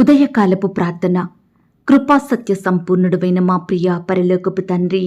ఉదయకాలపు ప్రార్థన. కృపా సత్య సంపూర్ణుడైన మా ప్రియ పరలోకపు తండ్రి,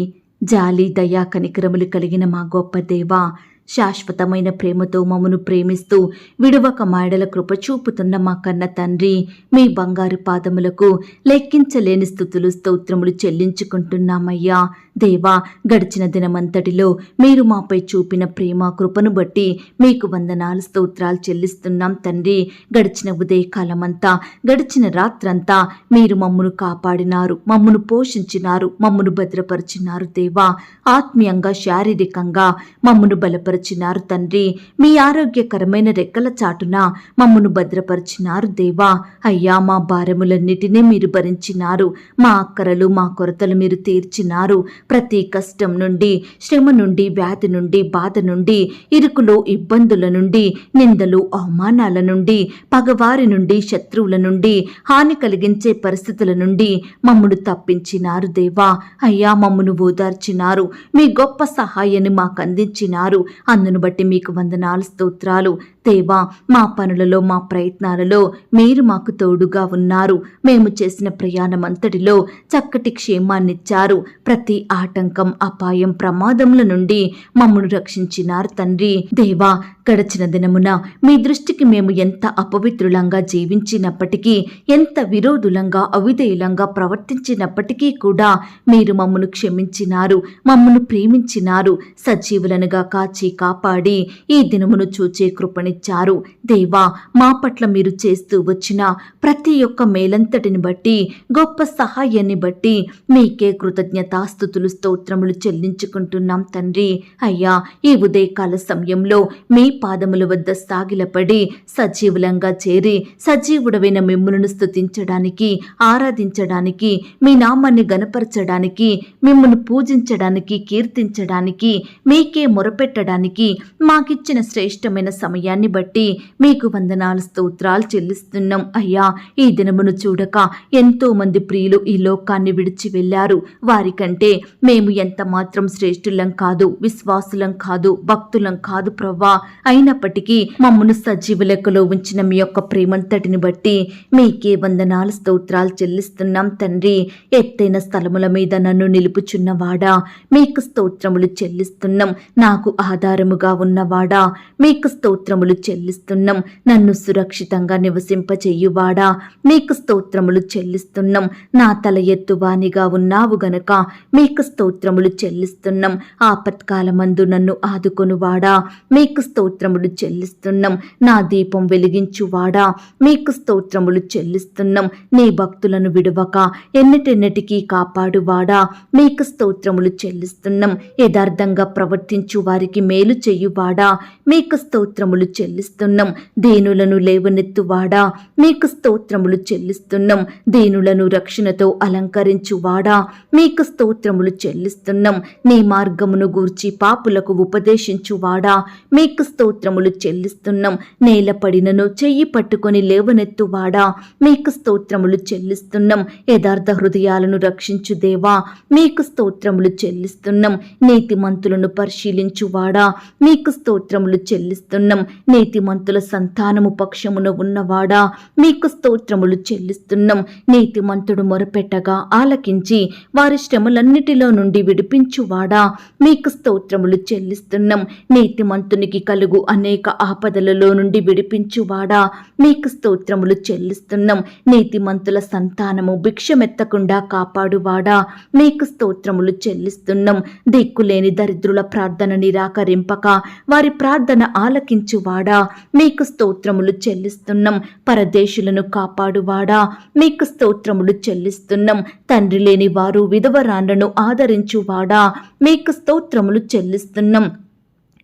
జాలి దయా కనికరములు కలిగిన మా గొప్ప దేవా, శాశ్వతమైన ప్రేమతో మమ్మను ప్రేమిస్తూ విడువక మాయడల కృప చూపుతున్న మా కన్న తండ్రి, మీ బంగారు పాదములకు లెక్కించలేని స్తుతులు స్తోత్రములు చెల్లించుకుంటున్నామయ్యా. దేవా, గడిచిన దినమంతటిలో మీరు మాపై చూపిన ప్రేమ కృపను బట్టి మీకు వందనాలు స్తోత్రాలు చెల్లిస్తున్నాం తండ్రి. గడిచిన ఉదయకాలమంతా, గడిచిన రాత్రంతా మీరు మమ్మను కాపాడినారు, మమ్మను పోషించినారు, మమ్మను భద్రపరిచినారు దేవా. ఆత్మీయంగా శారీరకంగా మమ్మను బలపరిచినారు తండ్రి. మీ ఆరోగ్యకరమైన రెక్కల చాటున మమ్మను భద్రపరిచినారు దేవా. అయ్యా, మా భారములన్నిటినీ మీరు భరించినారు, మా అక్కరలు మా కొరతలు మీరు తీర్చినారు. ప్రతి కష్టం నుండి, శ్రమ నుండి, వ్యాధి నుండి, బాధ నుండి, ఇరుకులో ఇబ్బందుల నుండి, నిందలు అవమానాల నుండి, పగవారి నుండి, శత్రువుల నుండి, హాని కలిగించే పరిస్థితుల నుండి మమ్మను తప్పించినారు దేవా. అయ్యా, మమ్మను ఓదార్చినారు, మీ గొప్ప సహాయాన్ని మాకు అందించినారు. అందును బట్టి మీకు వందనాలు స్తోత్రాలు దేవా. మా పనులలో, మా ప్రయత్నాలలో మీరు మాకు తోడుగా ఉన్నారు. మేము చేసిన ప్రయాణం అంతటిలో చక్కటి క్షేమాన్నిచ్చారు. ప్రతి ఆటంకం, అపాయం, ప్రమాదముల నుండి మమ్మను రక్షించినారు తండ్రి. దేవా, గడిచిన దినమున మీ దృష్టికి మేము ఎంత అపవిత్రులంగా జీవించినప్పటికీ, ఎంత విరోధులంగా అవిధేయులంగా ప్రవర్తించినప్పటికీ కూడా మీరు మమ్మను క్షమించినారు, మమ్మను ప్రేమించినారు. సజీవులనుగా కాచి కాపాడి ఈ దినమును చూచే కృపనిచ్చారు దేవా. మా పట్ల మీరు చేస్తూ వచ్చిన ప్రతి ఒక్క మేలంతటిని బట్టి, గొప్ప సహాయాన్ని బట్టి మీకే కృతజ్ఞతాస్తుతులు స్తోత్రములు చెల్లించుకుంటున్నాం తండ్రి. అయ్యా, ఈ ఉదయకాల సమయంలో మీ పాదముల వద్ద సాగిలపడి సజీవులంగా చేరి సజీవుడవైన మిమ్ములను స్తుతించడానికి, ఆరాధించడానికి, మీ నామాన్ని గణపరచడానికి, మిమ్మును పూజించడానికి, కీర్తించడానికి, మీకే మొరపెట్టడానికి మాకిచ్చిన శ్రేష్టమైన సమయాన్ని బట్టి మీకు వందనాలు స్తోత్రాలు చెల్లిస్తున్నాం అయ్యా. ఈ దినమును చూడక ఎంతో మంది ప్రియులు ఈ లోకాన్ని విడిచి వెళ్ళారు. వారికంటే మేము ఎంత మాత్రం శ్రేష్ఠులం కాదు, విశ్వాసులం కాదు, భక్తులం కాదు ప్రవ్వా. అయినప్పటికీ మమ్మను సజీవ లెక్కలో ఉంచిన మీ యొక్క ప్రేమంతటిని బట్టి మీకే వందనాలు స్తోత్రాలు చెల్లిస్తున్నాం తండ్రి. ఎత్తైన స్థలముల మీద నన్ను నిలుపుచున్నవాడా, మీకు స్తోత్రములు చెల్లిస్తున్నాం. నాకు ఆధారముగా ఉన్నవాడా, మీకు స్తోత్రములు చెల్లిస్తున్నాం. నన్ను సురక్షితంగా నివసింపచెయ్యువాడా, మీకు స్తోత్రములు చెల్లిస్తున్నాం. నా తల ఎత్తువానిగా ఉన్నావు గనక మీకు స్తోత్రములు చెల్లిస్తున్నాం. ఆపత్కాలమందు నన్ను ఆదుకొనువాడా, మీకు స్తోత్రములు చెల్లిస్తున్నాం. నా దీపం వెలిగించువాడా, మీకు స్తోత్రములు చెల్లిస్తున్నాం. నీ భక్తులను విడువక ఎన్నిటెన్నిటికీ కాపాడువాడా, మీకు స్తోత్రములు చెల్లిస్తున్నాం. యథార్థంగా ప్రవర్తించు వారికి మేలు చెయ్యువాడా, మీకు స్తోత్రములు చెల్లిస్తున్నాం. దీనులను లేవనెత్తువాడా, మీకు స్తోత్రములు చెల్లిస్తున్నాం. దీనులను రక్షణతో అలంకరించువాడా, మీకు స్తోత్రములు చెల్లిస్తున్నాం. నీ మార్గమును గూర్చి పాపులకు ఉపదేశించువాడా, మీకు స్తోత్రములు చెల్లిస్తున్నాం. నేలపడినను చెయ్యి పట్టుకొని లేవనెత్తువాడా, మీకు స్తోత్రములు చెల్లిస్తున్నాం. యథార్థ హృదయాలను రక్షించు దేవా, మీకు స్తోత్రములు చెల్లిస్తున్నాం. నీతిమంతులను పరిశీలించువాడా, మీకు స్తోత్రములు చెల్లిస్తున్నాం. నీతిమంతుల సంతానము పక్షమున ఉన్నవాడా, మీకు స్తోత్రములు చెల్లిస్తున్నాం. నీతిమంతుడు మొరపెట్టగా ఆలకించి వారి శ్రమలన్నిటిలో నుండి విడిపించువాడా, మీకు స్తోత్రములు చెల్లిస్తున్నాం. నీతిమంతునికి కలుగు అనేక ఆపదలలో నుండి విడిపించువాడా, మీకు స్తోత్రములు చెల్లిస్తున్నాం. నీతిమంతుల సంతానము భిక్షమెత్తకుండా కాపాడువాడా, మీకు స్తోత్రములు చెల్లిస్తున్నాం. దిక్కులేని దరిద్రుల ప్రార్థన నిరాకరింపక వారి ప్రార్థన ఆలకించువాడా, మీకు స్తోత్రములు చెల్లిస్తున్నాం. పరదేశులను కాపాడువాడా, మీకు స్తోత్రములు చెల్లిస్తున్నాం. తండ్రి లేని వారు విధవరాండ్లను ఆదరించువాడా, మీకు స్తోత్రములు చెల్లిస్తున్నాం.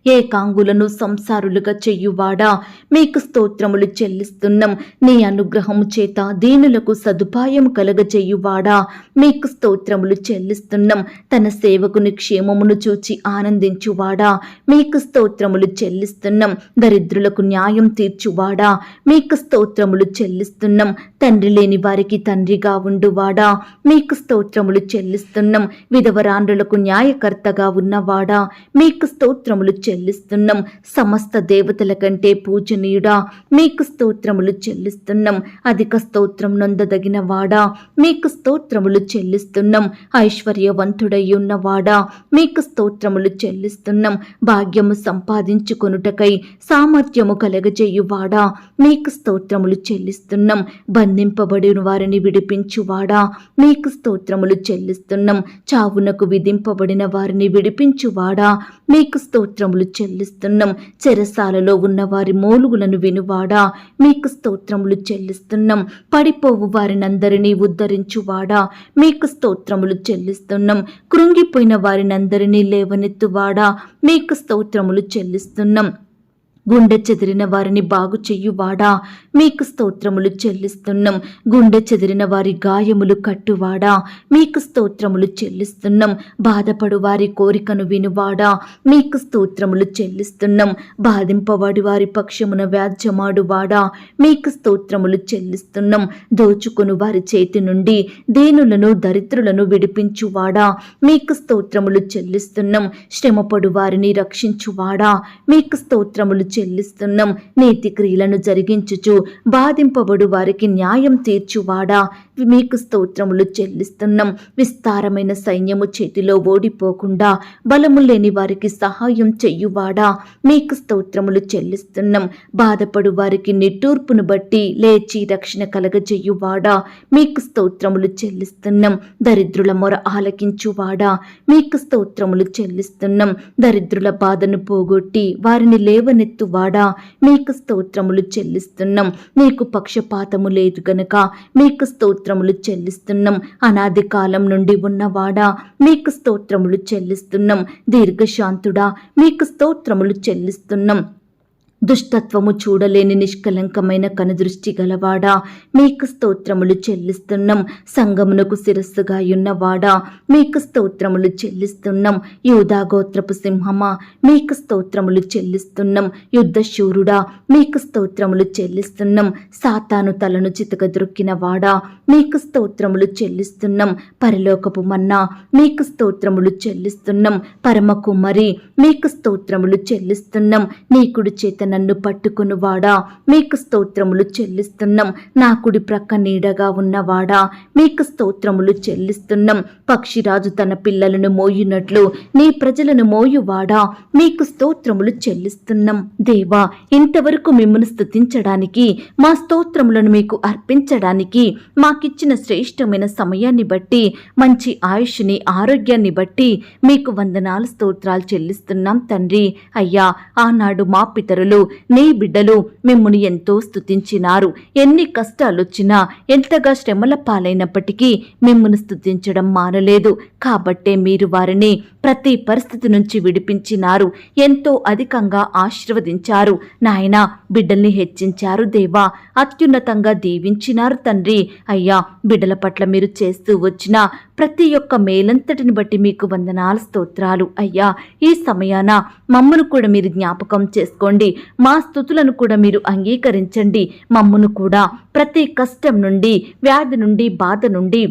ఏకాంగులను సంసారులుగా చెయ్యువాడా, మీకు స్తోత్రములు చెల్లిస్తున్నాం. నీ అనుగ్రహము చేత దీనులకు సదుపాయము కలగజేయువాడా, మీకు స్తోత్రములు చెల్లిస్తున్నాం. తన సేవకుని క్షేమమును చూచి ఆనందించువాడా, మీకు స్తోత్రములు చెల్లిస్తున్నాం. దరిద్రులకు న్యాయం తీర్చువాడా, మీకు స్తోత్రములు చెల్లిస్తున్నాం. తండ్రి లేని వారికి తండ్రిగా ఉండువాడా, మీకు స్తోత్రములు చెల్లిస్తున్నాం. విధవరాండ్రులకు న్యాయకర్తగా ఉన్నవాడా, మీకు స్తోత్రములు చెల్లిస్తున్నాం. సమస్త దేవతల కంటే పూజనీయుడా మీకు స్తోత్రములు చెల్లిస్తున్నాం. అధిక స్తోత్రం నొందదగిన వాడా మీకు స్తోత్రములు చెల్లిస్తున్నాం. ఐశ్వర్యవంతుడై ఉన్నవాడా మీకు స్తోత్రములు చెల్లిస్తున్నాం. భాగ్యము సంపాదించుకొనుటకై సామర్థ్యము కలగజేయువాడా మీకు స్తోత్రములు చెల్లిస్తున్నాం. బంధింపబడిన వారిని విడిపించువాడా మీకు స్తోత్రములు చెల్లిస్తున్నాం. చావునకు విధింపబడిన వారిని విడిపించువాడా మీకు స్తోత్రములు చెల్లిస్తున్నాం. చెరసాలలో ఉన్న వారి మోలుగులను వినువాడా మీకు స్తోత్రములు చెల్లిస్తున్నాం. పడిపోవు వారినందరినీ ఉద్ధరించువాడా మీకు స్తోత్రములు చెల్లిస్తున్నాం. కృంగిపోయిన వారినందరినీ లేవనెత్తువాడా మీకు స్తోత్రములు చెల్లిస్తున్నాం. గుండె చెదిరిన వారిని బాగు చెయ్యువాడా మీకు స్తోత్రములు చెల్లిస్తున్నాం. గుండె చెదిరిన వారి గాయములు కట్టువాడా మీకు స్తోత్రములు చెల్లిస్తున్నాం. బాధపడు వారి కోరికను వినువాడా మీకు స్తోత్రములు చెల్లిస్తున్నాం. బాధింపబడి వారి పక్షమున వ్యాజ్యమాడువాడా మీకు స్తోత్రములు చెల్లిస్తున్నాం. దోచుకుని వారి చేతి నుండి దీనులను దరిద్రులను విడిపించువాడా మీకు స్తోత్రములు చెల్లిస్తున్నాం. శ్రమపడు వారిని రక్షించువాడా మీకు స్తోత్రములు చెల్లిస్తున్నాం. నీతి క్రియలను జరిగించుచు బాధింపబడు వారికి న్యాయం తీర్చువాడా మీకు స్తోత్రములు చెల్లిస్తున్నాం. విస్తారమైన సైన్యము చేతిలో ఓడిపోకుండా బలము లేని వారికి సహాయం చెయ్యువాడా మీకు స్తోత్రములు చెల్లిస్తున్నాం. బాధపడు వారికి నిట్టూర్పును బట్టి లేచి రక్షణ కలగజేయువాడా మీకు స్తోత్రములు చెల్లిస్తున్నాం. దరిద్రుల మొర ఆలకించువాడా మీకు స్తోత్రములు చెల్లిస్తున్నాం. దరిద్రుల బాధను పోగొట్టి వారిని లేవనెత్తువాడా మీకు స్తోత్రములు చెల్లిస్తున్నాం. నీకు పక్షపాతము లేదు గనుక మీకు స్తోత్రములు చెల్లిస్తున్నాం. అనాది కాలం నుండి ఉన్నవాడా మీకు స్తోత్రములు చెల్లిస్తున్నాం. దీర్ఘశాంతుడా మీకు స్తోత్రములు చెల్లిస్తున్నాం. దుష్టత్వము చూడలేని నిష్కలంకమైన కనుదృష్టి గలవాడా మీకు స్తోత్రములు చెల్లిస్తున్నాం. సంగమునకు శిరస్సుగా ఉన్నవాడా మీకు స్తోత్రములు చెల్లిస్తున్నాం. యూదా గోత్రపు సింహమా మీకు స్తోత్రములు చెల్లిస్తున్నాం. యుద్ధశూరుడా మీకు స్తోత్రములు చెల్లిస్తున్నాం. సాతాను తలను చితకద్రొక్కిన వాడా మీకు స్తోత్రములు చెల్లిస్తున్నాం. పరలోకపు మన్నా మీకు స్తోత్రములు చెల్లిస్తున్నాం. పరమ కుమ్మరి మీకు స్తోత్రములు చెల్లిస్తున్నాం. నీ కుడి చేత నన్ను పట్టుకునివాడా మీకు స్తోత్రములు చెల్లిస్తున్నాం. నా కుడి ప్రక్క నీడగా ఉన్నవాడా మీకు స్తోత్రములు చెల్లిస్తున్నాం. పక్షిరాజు తన పిల్లలను మోయునట్లు నీ ప్రజలను మోయువాడా మీకు స్తోత్రములు చెల్లిస్తున్నాం. దేవా, ఇంతవరకు మిమ్మల్ని స్తుతించడానికి మా స్తోత్రములను మీకు అర్పించడానికి మాకిచ్చిన శ్రేష్టమైన సమయాన్ని బట్టి మంచి ఆయుష్ని ఆరోగ్యాన్ని బట్టి మీకు వందనాలు స్తోత్రాలు చెల్లిస్తున్నాం తండ్రి. అయ్యా, ఆనాడు మా పితరులు నీ బిడ్డలు మిమ్ముని ఎంతో స్తుతించినారు. ఎన్ని కష్టాలొచ్చినా ఎంతగా శ్రమల పాలైనప్పటికీ మిమ్మును స్తుతించడం మానలేదు. కాబట్టే మీరు వారిని ప్రతి పరిస్థితి నుంచి విడిపించినారు. ఎంతో అధికంగా ఆశీర్వదించారు నాయనా. బిడ్డల్ని హెచ్చించారు దేవా. అత్యున్నతంగా దీవించినారు తండ్రి. అయ్యా, బిడ్డల పట్ల మీరు చేస్తూ వచ్చిన ప్రతి ఒక్క మేలంతటిని బట్టి మీకు వందనాలు స్తోత్రాలు. అయ్యా, ఈ సమయాన మమ్మను కూడా మీరు జ్ఞాపకం చేసుకోండి. మా స్తుతులను కూడా మీరు అంగీకరించండి. మమ్మను కూడా ప్రతి కష్టం నుండి, వ్యాధి నుండి, బాధ నుండి,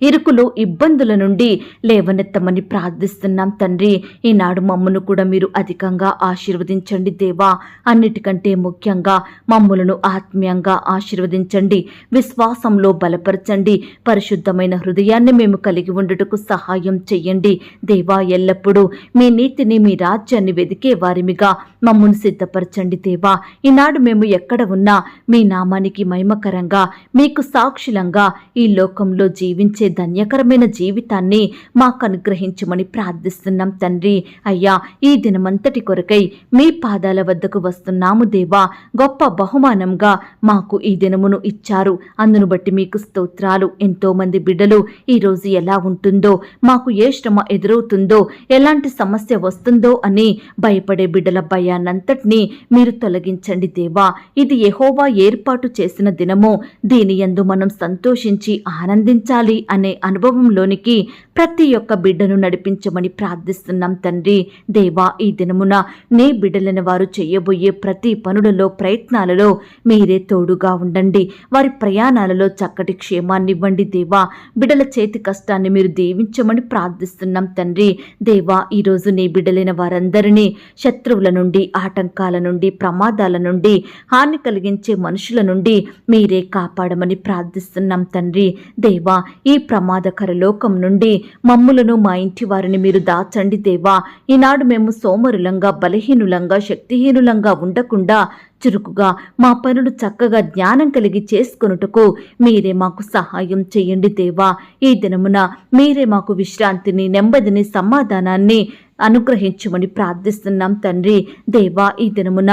ఇరుకులు ఇబ్బందుల నుండి లేవనెత్తమని ప్రార్థిస్తున్నాం తండ్రి. ఈనాడు మమ్మను కూడా మీరు అధికంగా ఆశీర్వదించండి దేవా. అన్నిటికంటే ముఖ్యంగా మమ్ములను ఆత్మీయంగా ఆశీర్వదించండి. విశ్వాసంలో బలపరచండి. పరిశుద్ధమైన హృదయాన్ని మేము కలిగి ఉండుటకు సహాయం చెయ్యండి దేవా. ఎల్లప్పుడూ మీ నీతిని, మీ రాజ్యాన్ని వెదికే వారిమిగా మమ్మను సిద్ధపరచండి దేవా. ఈనాడు మేము ఎక్కడ ఉన్నా మీ నామానికి మహిమకరంగా, మీకు సాక్షులంగా ఈ లోకంలో జీవించే ధన్యకరమైన జీవితాన్ని మాకు అనుగ్రహించమని ప్రార్థిస్తున్నాం తండ్రి. అయ్యా, ఈ దినమంతటి కొరకై మీ పాదాల వద్దకు వస్తున్నాము దేవా. గొప్ప బహుమానంగా మాకు ఈ దినమును ఇచ్చారు. అందును బట్టి మీకు స్తోత్రాలు. ఎంతో మంది బిడ్డలు ఈరోజు ఎలా ఉంటుందో, మాకు ఏ శ్రమ ఎదురవుతుందో, ఎలాంటి సమస్య వస్తుందో అని భయపడే బిడ్డల భయాన్నంతటినీ మీరు తొలగించండి దేవా. ఇది యెహోవా ఏర్పాటు చేసిన దినము. దీని యందు మనం సంతోషించి ఆనందించాలి అనే అనుభవంలోనికి ప్రతి ఒక్క బిడ్డను నడిపించమని ప్రార్థిస్తున్నాం తండ్రి. దేవా, ఈ దినమున నీ బిడ్డలైన వారు చేయబోయే ప్రతి పనులలో, ప్రయత్నాలలో మీరే తోడుగా ఉండండి. వారి ప్రయాణాలలో చక్కటి క్షేమాన్నివ్వండి దేవా. బిడ్డల చేతి కష్టాన్ని మీరు దీవించమని ప్రార్థిస్తున్నాం తండ్రి. దేవా, ఈరోజు నీ బిడ్డలైన వారందరినీ శత్రువుల నుండి, ఆటంకాల నుండి, ప్రమాదాల నుండి, హాని కలిగించే మనుషుల నుండి మీరే కాపాడమని ప్రార్థిస్తున్నాం తండ్రి. దేవా, ఈ ప్రమాదకర లోకం నుండి మమ్ములను, మా ఇంటి వారిని మీరు దాచండి దేవా. ఈనాడు మేము సోమరులంగా, బలహీనులంగా, శక్తిహీనులంగా ఉండకుండా చురుకుగా మా పనులు చక్కగా జ్ఞానం కలిగి చేసుకొనుటకు మీరే మాకు సహాయం చేయండి దేవా. ఈ దినమున మీరే మాకు విశ్రాంతిని, నెమ్మదిని, సమాధానాన్ని అనుగ్రహించమని ప్రార్థిస్తున్నాం తండ్రి. దేవా, ఈ దినమున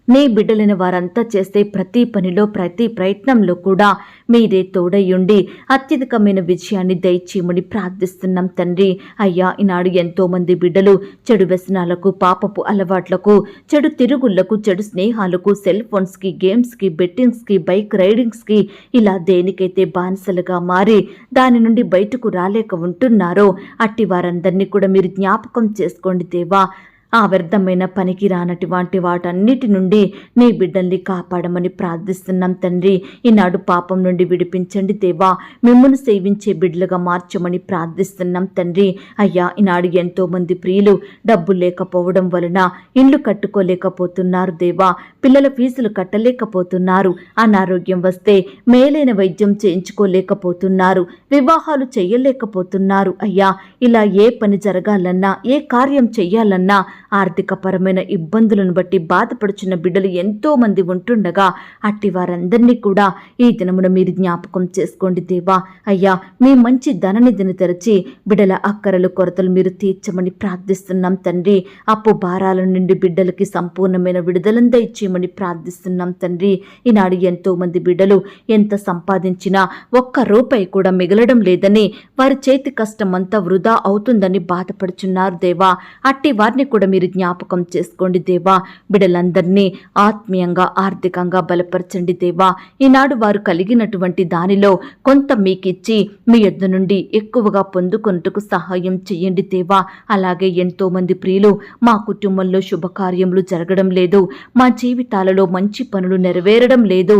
నీ బిడ్డలైన వారంతా చేసే ప్రతి పనిలో, ప్రతి ప్రయత్నంలో కూడా మీరే తోడయ్యుండి అత్యధికమైన విజయాన్ని దయచేయమని ప్రార్థిస్తున్నాం తండ్రి. అయ్యా, ఈనాడు ఎంతోమంది బిడ్డలు చెడు వ్యసనాలకు, పాపపు అలవాట్లకు, చెడు తిరుగుళ్లకు, చెడు స్నేహాలకు, సెల్ ఫోన్స్కి, గేమ్స్కి, బెట్టింగ్స్కి, బైక్ రైడింగ్స్కి, ఇలా దేనికైతే బానిసలుగా మారి దాని నుండి బయటకు రాలేక ఉంటున్నారో అట్టి వారందరినీ కూడా మీరు జ్ఞాపకం చేసుకోండి దేవా. ఆ వ్యర్థమైన పనికి రానటువంటి వాటన్నిటి నుండి నీ బిడ్డల్ని కాపాడమని ప్రార్థిస్తున్నాం తండ్రి. ఈనాడు పాపం నుండి విడిపించండి దేవా. మిమ్మల్ని సేవించే బిడ్డలుగా మార్చమని ప్రార్థిస్తున్నాం తండ్రి. అయ్యా, ఈనాడు ఎంతోమంది ప్రియులు డబ్బు లేకపోవడం వలన ఇండ్లు కట్టుకోలేకపోతున్నారు దేవా. పిల్లల ఫీజులు కట్టలేకపోతున్నారు. అనారోగ్యం వస్తే మేలైన వైద్యం చేయించుకోలేకపోతున్నారు. వివాహాలు చేయలేకపోతున్నారు. అయ్యా, ఇలా ఏ పని జరగాలన్నా, ఏ కార్యం చెయ్యాలన్నా ఆర్థికపరమైన ఇబ్బందులను బట్టి బాధపడుచున్న బిడ్డలు ఎంతో మంది ఉంటుండగా అట్టి వారందరినీ కూడా ఈ దినమున మీరు జ్ఞాపకం చేసుకోండి దేవా. అయ్యా, మీ మంచి ధననిధిని తెరచి బిడ్డల అక్కరలు, కొరతలు మీరు తీర్చమని ప్రార్థిస్తున్నాం తండ్రి. అప్పు భారాల నుండి బిడ్డలకి సంపూర్ణమైన విడుదలను దయచేయమని ప్రార్థిస్తున్నాం తండ్రి. ఈనాడు ఎంతో మంది బిడ్డలు ఎంత సంపాదించినా ఒక్క రూపాయి కూడా మిగలడం లేదని, వారి చేతి కష్టం అంతా వృధా అవుతుందని బాధపడుచున్నారు దేవా. అట్టి వారిని కూడా మీరు జ్ఞాపకం చేసుకోండి దేవా. బిడ్డలందరినీ ఆత్మీయంగా, ఆర్థికంగా బలపరచండి దేవా. ఈనాడు వారు కలిగినటువంటి దానిలో కొంత మీకిచ్చి మీ యొద్ద నుండి ఎక్కువగా పొందుకొనుటకు సహాయం చేయండి దేవా. అలాగే ఎంతో మంది ప్రియులు మా కుటుంబంలో శుభకార్యములు జరగడం లేదు, మా జీవితాలలో మంచి పనులు నెరవేరడం లేదు,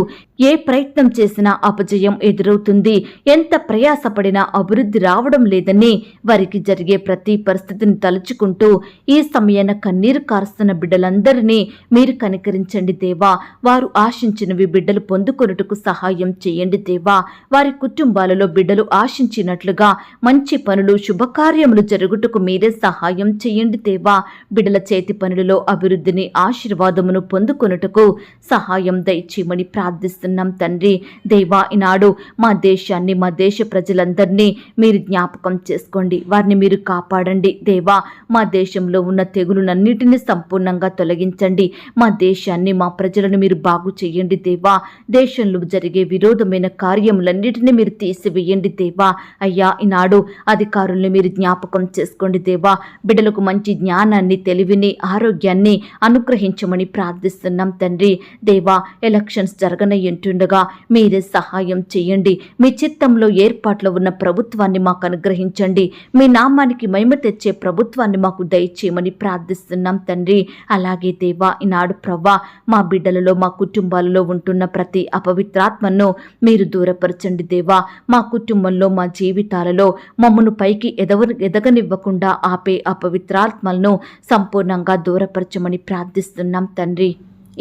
ఏ ప్రయత్నం చేసినా అపజయం ఎదురవుతుంది, ఎంత ప్రయాసపడినా అభివృద్ధి రావడం లేదని వారికి జరిగే ప్రతి పరిస్థితిని తలుచుకుంటూ ఈ సమయాన కన్నీరు కారుస్తున్న బిడ్డలందరినీ మీరు కనికరించండి దేవా. వారు ఆశించినవి బిడ్డలు పొందుకొనుటకు సహాయం చేయండి దేవా. వారి కుటుంబాలలో బిడ్డలు ఆశించినట్లుగా మంచి పనులు, శుభకార్యములు జరుగుటకు మీరే సహాయం చేయండి దేవా. బిడ్డల చేతి పనులలో అభివృద్ధిని, ఆశీర్వాదమును పొందుకొనుటకు సహాయం దయచేయమని ప్రార్థిస్తున్నాం తండ్రి. దేవా, ఈనాడు మా దేశాన్ని, మా దేశ ప్రజలందరినీ మీరు జ్ఞాపకం చేసుకోండి. వారిని మీరు కాపాడండి దేవా. మా దేశంలో ఉన్న తెగులునన్నిటినీ సంపూర్ణంగా తొలగించండి. మా దేశాన్ని, మా ప్రజలను మీరు బాగు చేయండి దేవా. దేశంలో జరిగే విరోధమైన కార్యములన్నిటినీ మీరు తీసివేయండి దేవా. అయ్యా, ఈనాడు అధికారుల్ని మీరు జ్ఞాపకం చేసుకోండి దేవా. బిడ్డలకు మంచి జ్ఞానాన్ని, తెలివిని, ఆరోగ్యాన్ని అనుగ్రహించమని ప్రార్థిస్తున్నాం తండ్రి. దేవా, ఎలక్షన్స్ జరగనయ్యుంటుండగా మీరే సహాయం చేయండి. మీ చిత్తంలో ఏర్పాట్లో ఉన్న ప్రభుత్వాన్ని మాకు అనుగ్రహించండి. మీ నామానికి మహిమ తెచ్చే ప్రభుత్వాన్ని మాకు దయచేయమని ప్రార్థిస్తున్నాం తండ్రి. అలాగే దేవా, ఈనాడు ప్రవ్వా, మా బిడ్డలలో, మా కుటుంబాలలో ఉంటున్న ప్రతి అపవిత్రాత్మను మీరు దూరపరచండి దేవా. మా కుటుంబంలో, మా జీవితాలలో మమ్మను పైకి ఎదగనివ్వకుండా ఆపే అపవిత్రాత్మలను సంపూర్ణంగా దూరపరచమని ప్రార్థిస్తున్నాం తండ్రి.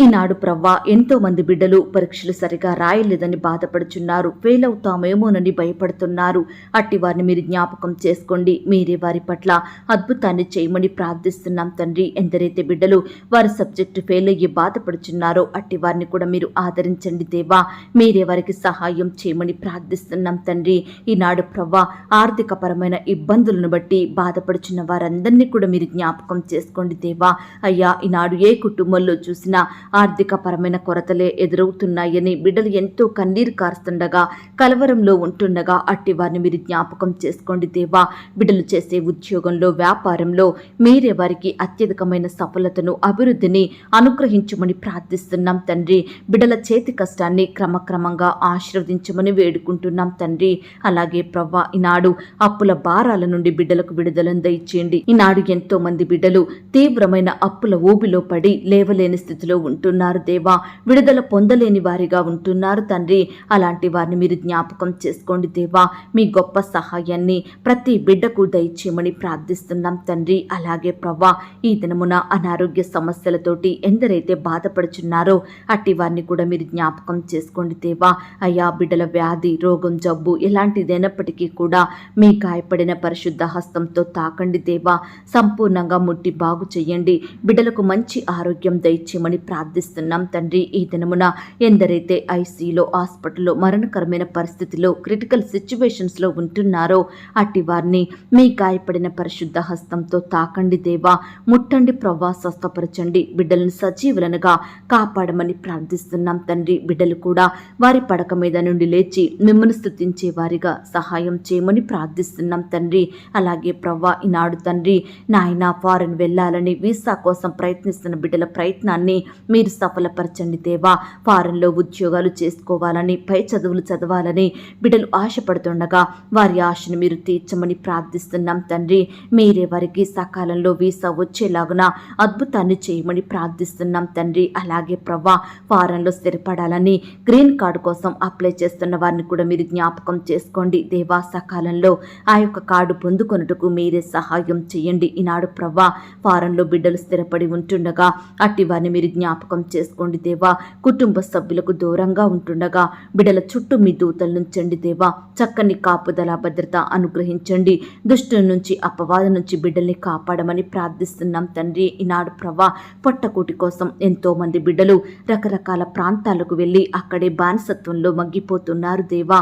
ఈనాడు ప్రవ్వా, ఎంతో మంది బిడ్డలు పరీక్షలు సరిగా రాయలేదని బాధపడుచున్నారు, ఫెయిల్ అవుతామేమోనని భయపడుతున్నారు. అట్టి వారిని మీరు జ్ఞాపకం చేసుకోండి. మీరే వారి పట్ల అద్భుతాన్ని చేయమని ప్రార్థిస్తున్నాం తండ్రి. ఎందరైతే బిడ్డలు వారి సబ్జెక్టు ఫెయిల్ అయ్యి బాధపడుచున్నారో అట్టి వారిని కూడా మీరు ఆదరించండి దేవా. మీరే వారికి సహాయం చేయమని ప్రార్థిస్తున్నాం తండ్రి. ఈనాడు ప్రవ్వా, ఆర్థిక పరమైన ఇబ్బందులను బట్టి బాధపడుచున్న వారందరినీ కూడా మీరు జ్ఞాపకం చేసుకోండి దేవా. అయ్యా, ఈనాడు ఏ కుటుంబంలో చూసినా ఆర్థిక పరమైన కొరతలే ఎదురవుతున్నాయని బిడ్డలు ఎంతో కన్నీరు కారుస్తుండగా కలవరంలో ఉంటుండగా అట్టి వారిని మీరు జ్ఞాపకం చేసుకోండి దేవా. బిడ్డలు చేసే ఉద్యోగంలో వ్యాపారంలో మీరే వారికి అత్యధికమైన సఫలతను అభివృద్ధిని అనుగ్రహించమని ప్రార్థిస్తున్నాం తండ్రి. బిడ్డల చేతి కష్టాన్ని క్రమక్రమంగా ఆశీర్వదించమని వేడుకుంటున్నాం తండ్రి. అలాగే ప్రవ్వా, ఈనాడు అప్పుల భారాల నుండి బిడ్డలకు విడుదలను దయచేయండి. ఈనాడు ఎంతో మంది బిడ్డలు తీవ్రమైన అప్పుల ఊబిలో పడి లేవలేని స్థితిలో ఉంటున్నారు దేవా. విడుదల పొందలేని వారిగా ఉంటున్నారు తండ్రి. అలాంటి వారిని మీరు జ్ఞాపకం చేసుకోండి దేవా. మీ గొప్ప సహాయాన్ని ప్రతి బిడ్డకు దయచేయమని ప్రార్థిస్తున్నాం తండ్రి. అలాగే ప్రవ్వా, ఈ దినమున అనారోగ్య సమస్యలతోటి ఎందరైతే బాధపడుచున్నారో అట్టి వారిని కూడా మీరు జ్ఞాపకం చేసుకోండి దేవా. అయ్యా, బిడ్డల వ్యాధి, రోగం, జబ్బు ఎలాంటిదైనప్పటికీ కూడా మీ గాయపడిన పరిశుద్ధ హస్తంతో తాకండి దేవా. సంపూర్ణంగా ముట్టి బాగు చేయండి. బిడ్డలకు మంచి ఆరోగ్యం దయచేయమని ప్రార్థిస్తున్నాం తండ్రి. ఈ దినమున ఎందరైతే ఐసీలో, హాస్పిటల్లో మరణకరమైన పరిస్థితిలో, క్రిటికల్ సిచ్యువేషన్స్లో ఉంటున్నారో అట్టి వారిని మీ గాయపడిన పరిశుద్ధ హస్తంతో తాకండి దేవా. ముట్టండి ప్రవ్వా, స్వస్థపరచండి. బిడ్డలను సజీవులనుగా కాపాడమని ప్రార్థిస్తున్నాం తండ్రి. బిడ్డలు కూడా వారి పడక మీద నుండి లేచి మిమ్మల్ని స్తుతించే వారిగా సహాయం చేయమని ప్రార్థిస్తున్నాం తండ్రి. అలాగే ప్రవ్వా, ఈనాడు తండ్రి నాయన ఫారెన్ వెళ్ళాలని వీసా కోసం ప్రయత్నిస్తున్న బిడ్డల ప్రయత్నాన్ని మీరు సఫలపరచండి దేవా. ఫారెన్లో ఉద్యోగాలు చేసుకోవాలని, పై చదువులు చదవాలని బిడ్డలు ఆశపడుతుండగా వారి ఆశను మీరు తీర్చమని ప్రార్థిస్తున్నాం తండ్రి. మీరే వారికి సకాలంలో వీసా వచ్చేలాగున అద్భుతాన్ని చేయమని ప్రార్థిస్తున్నాం తండ్రి. అలాగే ప్రవ్వా, ఫారెన్లో స్థిరపడాలని గ్రీన్ కార్డు కోసం అప్లై చేస్తున్న వారిని కూడా మీరు జ్ఞాపకం చేసుకోండి దేవా. సకాలంలో ఆ యొక్క కార్డు పొందుకొనుటకు మీరే సహాయం చేయండి. ఈనాడు ప్రవ్వా, ఫారెన్లో బిడ్డలు స్థిరపడి ఉంటుండగా అట్టి వారిని మీరు జ్ఞాపకం చేసుకోండి దేవా. కుటుంబ సభ్యులకు దూరంగా ఉంటుండగా బిడ్డల చుట్టూ మీ దూతలు నుంచండి దేవా. చక్కని కాపుదల, భద్రత అనుగ్రహించండి. దుష్టుల నుంచి, అపవాద నుంచి బిడ్డల్ని కాపాడమని ప్రార్థిస్తున్నాం తండ్రి. ఈనాడు ప్రవ్వా, పొట్టకూటి కోసం ఎంతో మంది బిడ్డలు రకరకాల ప్రాంతాలకు వెళ్ళి అక్కడే బానిసత్వంలో మగ్గిపోతున్నారు దేవా.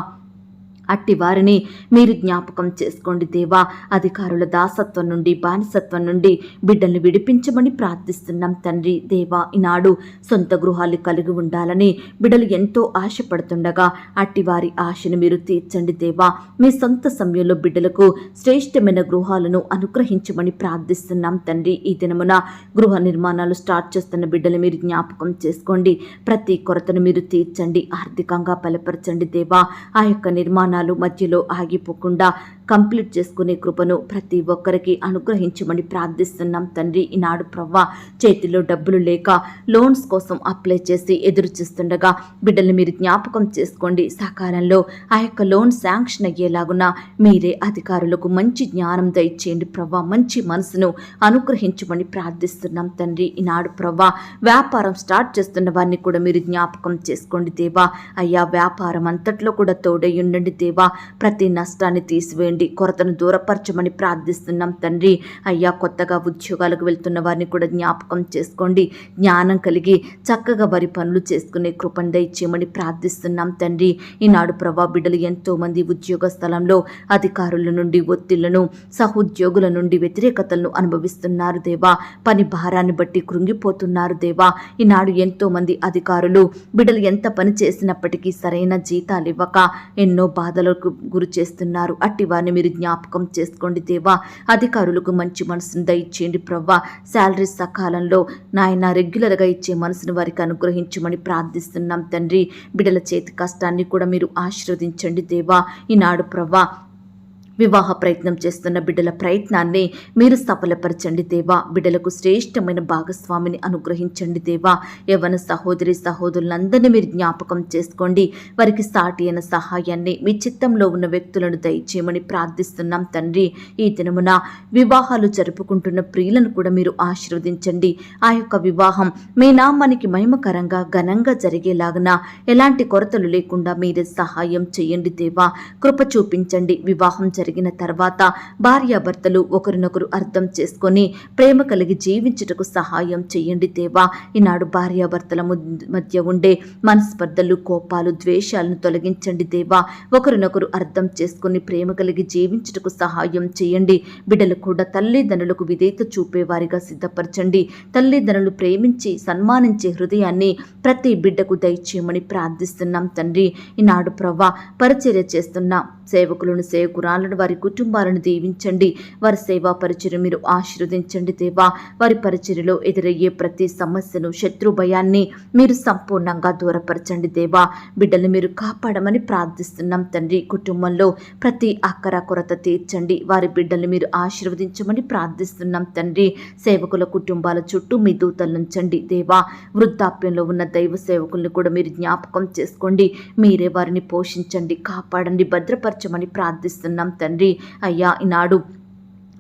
అట్టి వారిని మీరు జ్ఞాపకం చేసుకోండి దేవా. అధికారుల దాసత్వం నుండి, బానిసత్వం నుండి బిడ్డల్ని విడిపించమని ప్రార్థిస్తున్నాం తండ్రి. దేవా, ఈనాడు సొంత గృహాలు కలిగి ఉండాలని బిడ్డలు ఎంతో ఆశపడుతుండగా అట్టి వారి ఆశను మీరు తీర్చండి దేవా. మీ సొంత సమయంలో బిడ్డలకు శ్రేష్టమైన గృహాలను అనుగ్రహించమని ప్రార్థిస్తున్నాం తండ్రి. ఈ దినమున గృహ నిర్మాణాలు స్టార్ట్ చేస్తున్న బిడ్డలు మీరు జ్ఞాపకం చేసుకోండి. ప్రతి కొరతను మీరు తీర్చండి. ఆర్థికంగా బలపరచండి దేవా. ఆ యొక్క నిర్మాణాలు మధ్యలో ఆగిపోకుండా కంప్లీట్ చేసుకునే కృపను ప్రతి ఒక్కరికి అనుగ్రహించమని ప్రార్థిస్తున్నాం తండ్రి. ఈనాడు ప్రవ్వా, చేతిలో డబ్బులు లేక లోన్స్ కోసం అప్లై చేసి ఎదురు చూస్తుండగా బిడ్డల్ని మీరు జ్ఞాపకం చేసుకోండి. సకాలంలో ఆ యొక్క లోన్ శాంక్షన్ అయ్యేలాగున మీరే అధికారులకు మంచి జ్ఞానం దయచేయండి ప్రవ్వా. మంచి మనసును అనుగ్రహించమని ప్రార్థిస్తున్నాం తండ్రి. ఈనాడు ప్రవ్వా, వ్యాపారం స్టార్ట్ చేస్తున్న వారిని కూడా మీరు జ్ఞాపకం చేసుకోండి దేవా. అయ్యా, వ్యాపారం అంతట్లో కూడా తోడై ఉండండి దేవా. ప్రతి నష్టాన్ని తీసివేయండి. కొరతను దూరపరచమని ప్రార్థిస్తున్నాం తండ్రి. అయ్యా, కొత్తగా ఉద్యోగాలకు వెళ్తున్న వారిని కూడా జ్ఞాపకం చేసుకోండి. జ్ఞానం కలిగి చక్కగా వారి పనులు చేసుకునే కృపను దయచేయమని ప్రార్థిస్తున్నాం తండ్రి. ఈనాడు ప్రభా, బిడ్డలు ఎంతో మంది ఉద్యోగ స్థలంలో అధికారుల నుండి ఒత్తిళ్లను, సహోద్యోగుల నుండి వ్యతిరేకతలను అనుభవిస్తున్నారు దేవా. పని భారాన్ని బట్టి కృంగిపోతున్నారు దేవా. ఈనాడు ఎంతో మంది అధికారులు బిడ్డలు ఎంత పని చేసినప్పటికీ సరైన జీతాలు ఇవ్వక ఎన్నో బాధలకు గురి చేస్తున్నారు. అట్టి వారిని మీరు జ్ఞాపకం చేసుకోండి దేవా. అధికారులకు మంచి మనసును దయచేయండి ప్రవ్వా. శాలరీ సకాలంలో నాయన రెగ్యులర్గా ఇచ్చే మనసును వారికి అనుగ్రహించమని ప్రార్థిస్తున్నాం తండ్రి. బిడ్డల చేతి కష్టాన్ని కూడా మీరు ఆశీర్వదించండి దేవా. ఈనాడు ప్రవ్వా, వివాహ ప్రయత్నం చేస్తున్న బిడ్డల ప్రయత్నాన్ని మీరు సఫలపరచండి దేవా. బిడ్డలకు శ్రేష్టమైన భాగస్వామిని అనుగ్రహించండి దేవా. యవ్వన సహోదరి సహోదరులందరినీ మీరు జ్ఞాపకం చేసుకోండి. వారికి సాటి అయిన సహాయాన్ని మీ చిత్తంలో ఉన్న వ్యక్తులను దయచేయమని ప్రార్థిస్తున్నాం తండ్రి. ఈ దినమున వివాహాలు జరుపుకుంటున్న ప్రియులను కూడా మీరు ఆశీర్వదించండి. ఆ యొక్క వివాహం మీ నామానికి మహిమకరంగా ఘనంగా జరిగేలాగున ఎలాంటి కొరతలు లేకుండా మీరే సహాయం చేయండి దేవా. కృప చూపించండి. వివాహం జరిగిన తర్వాత భార్యాభర్తలు ఒకరినొకరు అర్థం చేసుకొని ప్రేమ కలిగి జీవించుటకు సహాయం చేయండి దేవా. ఈనాడు భార్యాభర్తల మధ్య ఉండే మనస్పర్ధలు, కోపాలు, ద్వేషాలను తొలగించండి దేవా. ఒకరినొకరు అర్థం చేసుకుని ప్రేమ కలిగి జీవించుటకు సహాయం చేయండి. బిడ్డలు కూడా తల్లిదండ్రులకు విధేయత చూపేవారిగా సిద్ధపరచండి. తల్లిదండ్రులు ప్రేమించి సన్మానించే హృదయాన్ని ప్రతి బిడ్డకు దయచేయమని ప్రార్థిస్తున్నాం తండ్రి. ఈనాడు ప్రవ్వా పరిచర్య చేస్తున్న సేవకులను, సేవకురాలను, వారి కుటుంబాలను దీవించండి. వారి సేవా పరిచర్య మీరు ఆశీర్వదించండి దేవా. వారి పరిచర్యలో ఎదురయ్యే ప్రతి సమస్యను, శత్రు భయాన్ని మీరు సంపూర్ణంగా దూరపరచండి దేవా. బిడ్డలు మీరు కాపాడమని ప్రార్థిస్తున్నాం తండ్రి. కుటుంబంలో ప్రతి అక్కర కొరత తీర్చండి. వారి బిడ్డలు మీరు ఆశీర్వదించమని ప్రార్థిస్తున్నాం తండ్రి. సేవకుల కుటుంబాల చుట్టూ మీ దూతలుంచండి దేవా. వృద్ధాప్యంలో ఉన్న దైవ సేవకులను కూడా మీరు జ్ఞాపకం చేసుకోండి. మీరే వారిని పోషించండి, కాపాడండి, భద్రపరచమని ప్రార్థిస్తున్నాం తండ్రి. అయ్యా, ఈనాడు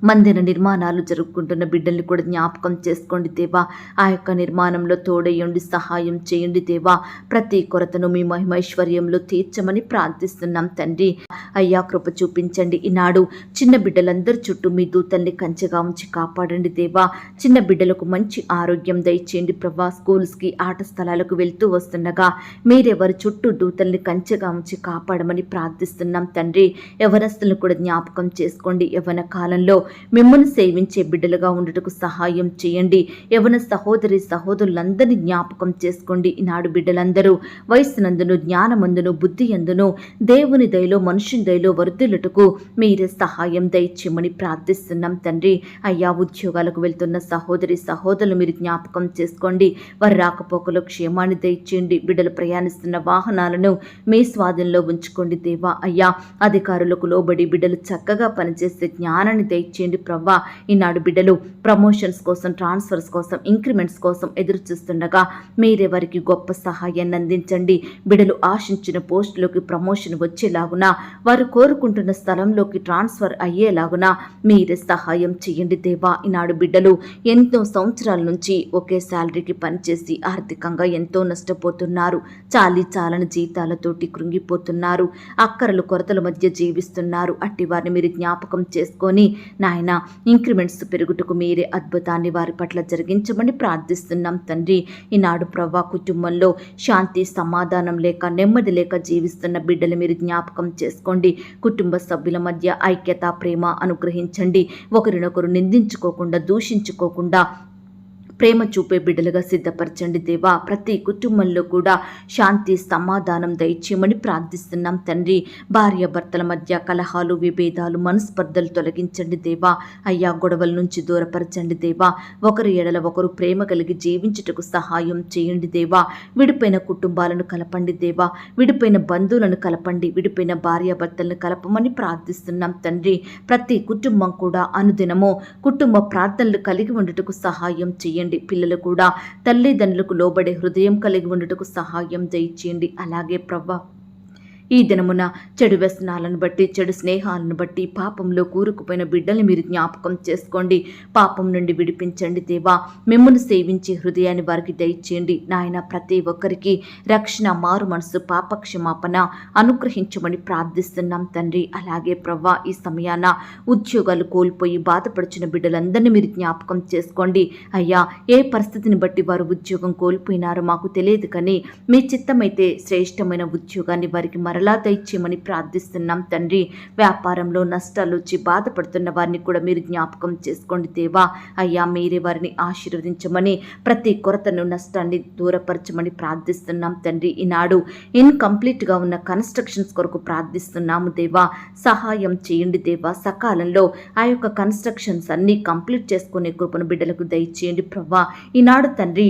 మందిర నిర్మాణాలు జరుపుకుంటున్న బిడ్డల్ని కూడా జ్ఞాపకం చేసుకోండి దేవా. ఆ యొక్క నిర్మాణంలో తోడయ్యండి, సహాయం చేయండి దేవా. ప్రతి కొరతను మీ మహిమైశ్వర్యంలో తీర్చమని ప్రార్థిస్తున్నాం తండ్రి. అయ్యా, కృప చూపించండి. ఈనాడు చిన్న బిడ్డలందరి చుట్టూ మీ దూతల్ని కంచెగా ఉంచి కాపాడండి దేవా. చిన్న బిడ్డలకు మంచి ఆరోగ్యం దయచేయండి ప్రభా. స్కూల్స్కి, ఆట స్థలాలకు వెళ్తూ వస్తుండగా మీరెవరి చుట్టూ దూతల్ని కంచెగా ఉంచి కాపాడమని ప్రార్థిస్తున్నాం తండ్రి. యవనస్తులను కూడా జ్ఞాపకం చేసుకోండి. యవన కాలంలో మిమ్మల్ని సేవించే బిడ్డలుగా ఉండుటకు సహాయం చేయండి. యవన సహోదరి సహోదరులందరినీ జ్ఞాపకం చేసుకోండి. ఈనాడు బిడ్డలందరూ వయస్సునందును, జ్ఞానమందును, బుద్ధి అందును దేవుని దయలో, మనుషుని దయలో వర్ధిల్లుటకు మీరే సహాయం దయచేయమని ప్రార్థిస్తున్నాం తండ్రి. అయ్యా, ఉద్యోగాలకు వెళ్తున్న సహోదరి సహోదరులు మీరు జ్ఞాపకం చేసుకోండి. వారి రాకపోకలో క్షేమాన్ని దయచేయండి. బిడ్డలు ప్రయాణిస్తున్న వాహనాలను మీ స్వాధీనంలో ఉంచుకోండి దేవా. అయ్యా, అధికారులకు లోబడి బిడ్డలు చక్కగా పనిచేసే జ్ఞానాన్ని దయచేయండి ప్రవ్వా. ఈనాడు బిడ్డలు ప్రమోషన్స్ కోసం, ట్రాన్స్ఫర్స్ కోసం, ఇంక్రిమెంట్స్ కోసం ఎదురు చూస్తుండగా మీరే వారికి గొప్ప సహాయాన్ని అందించండి. బిడ్డలు ఆశించిన పోస్టులోకి ప్రమోషన్ వచ్చేలాగున, వారు కోరుకుంటున్న స్థలంలోకి ట్రాన్స్ఫర్ అయ్యేలాగున మీరే సహాయం చేయండి దేవా. ఈనాడు బిడ్డలు ఎంతో సంవత్సరాల నుంచి ఒకే శాలరీకి పనిచేసి ఆర్థికంగా ఎంతో నష్టపోతున్నారు. చాలని జీతాలతోటి కృంగిపోతున్నారు. అక్కరలు కొరతల మధ్య జీవిస్తున్నారు. అట్టి వారిని మీరు జ్ఞాపకం చేసుకొని నాయన ఇంక్రిమెంట్స్ పెరుగుటకు మీరే అద్భుతాన్ని వారి పట్ల జరిగించమని ప్రార్థిస్తున్నాం తండ్రి. ఈనాడు ప్రవ్వా కుటుంబంలో శాంతి, సమాధానం లేక, నెమ్మది లేక జీవిస్తున్న బిడ్డలు మీరు జ్ఞాపకం చేసుకోండి. కుటుంబ సభ్యుల మధ్య ఐక్యత, ప్రేమ అనుగ్రహించండి. ఒకరినొకరు నిందించుకోకుండా, దూషించుకోకుండా ప్రేమ చూపే బిడ్డలుగా సిద్ధపరచండి దేవా. ప్రతి కుటుంబంలో కూడా శాంతి, సమాధానం దయచేయమని ప్రార్థిస్తున్నాం తండ్రి. భార్యాభర్తల మధ్య కలహాలు, విభేదాలు, మనస్పర్ధలు తొలగించండి దేవా. అయ్యా, గొడవల నుంచి దూరపరచండి దేవా. ఒకరి ఎడల ఒకరు ప్రేమ కలిగి జీవించుటకు సహాయం చేయండి దేవా. విడిపోయిన కుటుంబాలను కలపండి దేవా. విడిపోయిన బంధువులను కలపండి. విడిపోయిన భార్యాభర్తలను కలపమని ప్రార్థిస్తున్నాం తండ్రి. ప్రతి కుటుంబం కూడా అనుదినము కుటుంబ ప్రార్థనలు కలిగి ఉండటకు సహాయం చేయండి. పిల్లలు కూడా తల్లిదండ్రులకు లోబడే హృదయం కలిగి ఉండటకు సహాయం దయచేయండి. అలాగే ప్రవ్వా, ఈ దినమున చెడు వ్యసనాలను బట్టి, చెడు స్నేహాలను బట్టి పాపంలో కూరుకుపోయిన బిడ్డల్ని మీరు జ్ఞాపకం చేసుకోండి. పాపం నుండి విడిపించండి దేవా. మిమ్మల్ని సేవించే హృదయాన్ని వారికి దయచేయండి నాయన. ప్రతి ఒక్కరికి రక్షణ, మారు మనసు, పాపక్షమాపణ అనుగ్రహించమని ప్రార్థిస్తున్నాం తండ్రి. అలాగే ప్రవ్వా, ఈ సమయాన ఉద్యోగాలు కోల్పోయి బాధపడుచున్న బిడ్డలందరినీ మీరు జ్ఞాపకం చేసుకోండి. అయ్యా, ఏ పరిస్థితిని బట్టి వారు ఉద్యోగం కోల్పోయినారో మాకు తెలియదు, కానీ మీ చిత్తమైతే శ్రేష్టమైన ఉద్యోగాన్ని వారికి మరలా దయచేయమని ప్రార్థిస్తున్నాం తండ్రి. వ్యాపారంలో నష్టాలు వచ్చి బాధపడుతున్న వారిని కూడా మీరు జ్ఞాపకం చేసుకోండి దేవా. అయ్యా, మీరే వారిని ఆశీర్వదించమని, ప్రతి కొరతను, నష్టాన్ని దూరపరచమని ప్రార్థిస్తున్నాం తండ్రి. ఈనాడు ఇన్కంప్లీట్గా ఉన్న కన్స్ట్రక్షన్స్ కొరకు ప్రార్థిస్తున్నాము దేవా. సహాయం చేయండి దేవా. సకాలంలో ఆ యొక్క కన్స్ట్రక్షన్స్ అన్నీ కంప్లీట్ చేసుకునే కృపను బిడ్డలకు దయచేయండి ప్రభా. ఈనాడు తండ్రి